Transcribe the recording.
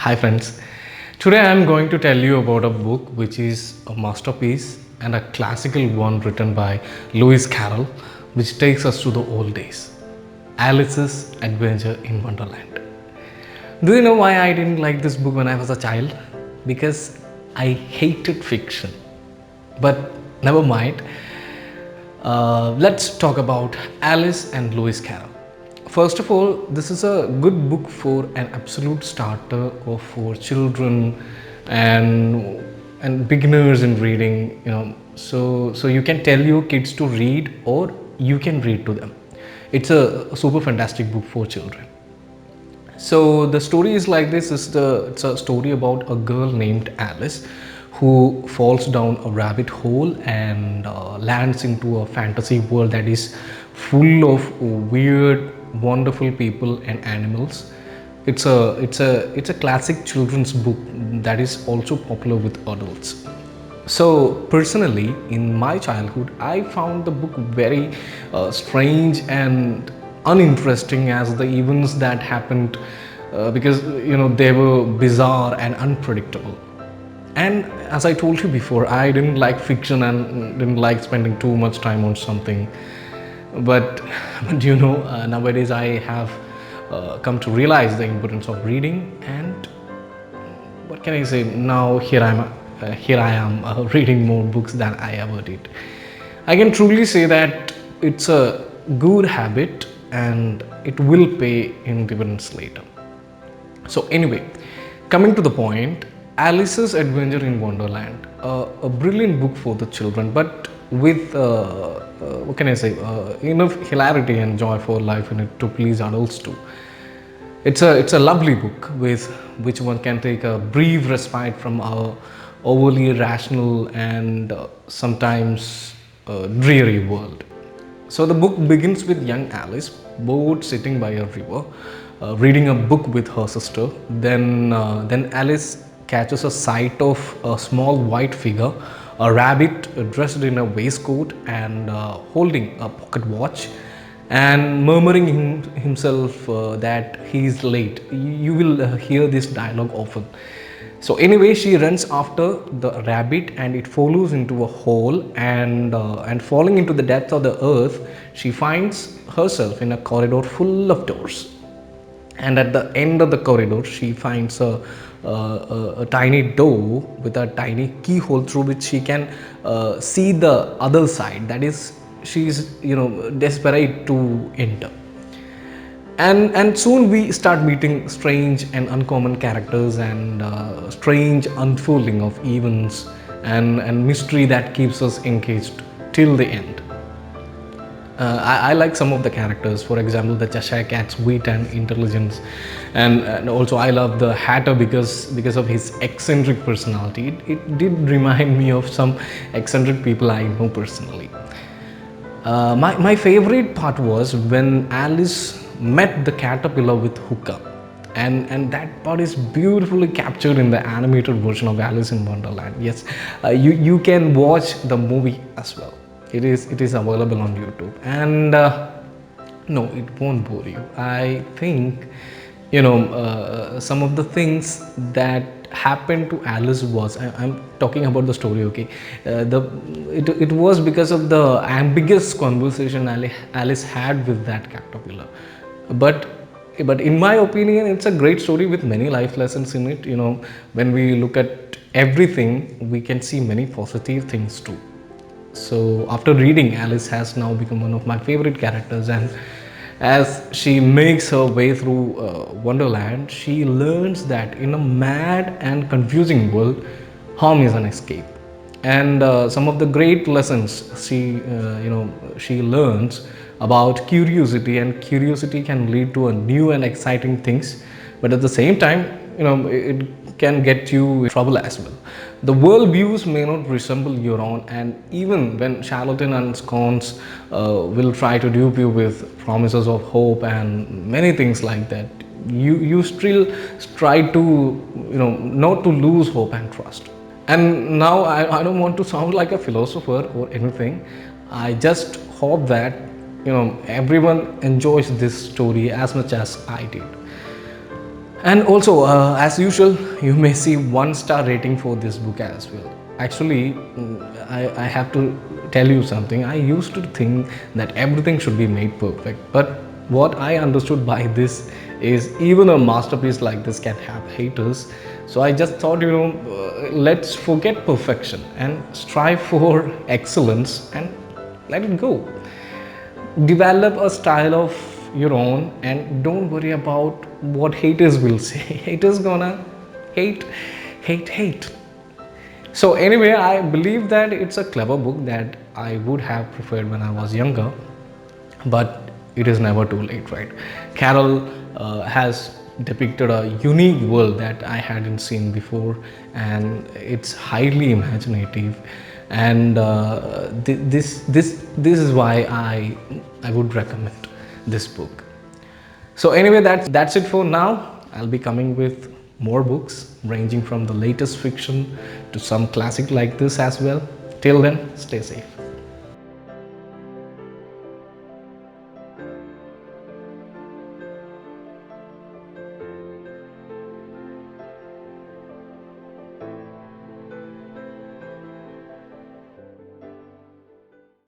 Hi friends, today I am going to tell you about a book which is a masterpiece and a classical one written by Lewis Carrol, which takes us to the old days. Alice's Adventure in Wonderland. Do you know why I didn't like this book when I was a child? Because I hated fiction. But never mind. Let's talk about Alice and Lewis Carroll. First of all, this is a good book for an absolute starter or for children and beginners in reading. So you can tell your kids to read or you can read to them. It's a super fantastic book for children. So the story is like this. It's a story about a girl named Alice who falls down a rabbit hole and lands into a fantasy world that is full of weird, wonderful people and animals. It's a classic children's book that is also popular with adults. So personally, in my childhood, I found the book very strange and uninteresting as the events that happened because they were bizarre and unpredictable. And as I told you before, I didn't like fiction and didn't like spending too much time on something. But, nowadays I have come to realize the importance of reading, and what can I say? Now here I am reading more books than I ever did. I can truly say that it's a good habit, and it will pay in dividends later. So anyway, coming to the point, Alice's Adventure in Wonderland, a brilliant book for the children, but with what can I say? Enough hilarity and joy for life in it to please adults too. It's a lovely book with which one can take a brief respite from our overly rational and sometimes dreary world. So the book begins with young Alice bored sitting by a river, reading a book with her sister. Then Alice catches a sight of a small white figure, a rabbit dressed in a waistcoat and holding a pocket watch, and murmuring himself that he is late. You will hear this dialogue often. So anyway, she runs after the rabbit and it follows into a hole, and falling into the depths of the earth, she finds herself in a corridor full of doors. And at the end of the corridor, she finds a tiny door with a tiny keyhole through which she can see the other side. That is, she is desperate to enter. And soon we start meeting strange and uncommon characters and strange unfolding of events and mystery that keeps us engaged till the end. I like some of the characters. For example, the Cheshire Cat's wit and intelligence, and also I love the Hatter because of his eccentric personality. It did remind me of some eccentric people I know personally. My favorite part was when Alice met the caterpillar with Hooker, and that part is beautifully captured in the animated version of Alice in Wonderland. Yes, you can watch the movie as well. It is available on YouTube, and no, it won't bore you. I think some of the things that happened to Alice was, I'm talking about the story, okay. It was because of the ambiguous conversation Alice had with that caterpillar. But in my opinion, it's a great story with many life lessons in it. When we look at everything, we can see many positive things too. So after reading, Alice has now become one of my favorite characters, and as she makes her way through Wonderland, she learns that in a mad and confusing world, harm is an escape. And some of the great lessons she learns about curiosity, and curiosity can lead to a new and exciting things, but at the same time, it can get you in trouble as well. The world views may not resemble your own, and even when charlatan and scones will try to dupe you with promises of hope and many things like that, you still try to not to lose hope and trust. And now I don't want to sound like a philosopher or anything. I just hope that everyone enjoys this story as much as I did. And also, as usual, you may see 1-star rating for this book as well. Actually, I have to tell you something. I used to think that everything should be made perfect, but what I understood by this is even a masterpiece like this can have haters. So I just thought, let's forget perfection and strive for excellence and let it go. Develop a style of your own and don't worry about what haters will say. Haters gonna hate, hate. So anyway, I believe that it's a clever book that I would have preferred when I was younger, but it is never too late, right? Carol has depicted a unique world that I hadn't seen before, and it's highly imaginative. And this is why I would recommend this book. So anyway, that's it for now. I'll be coming with more books ranging from the latest fiction to some classic like this as well. Till then, stay safe.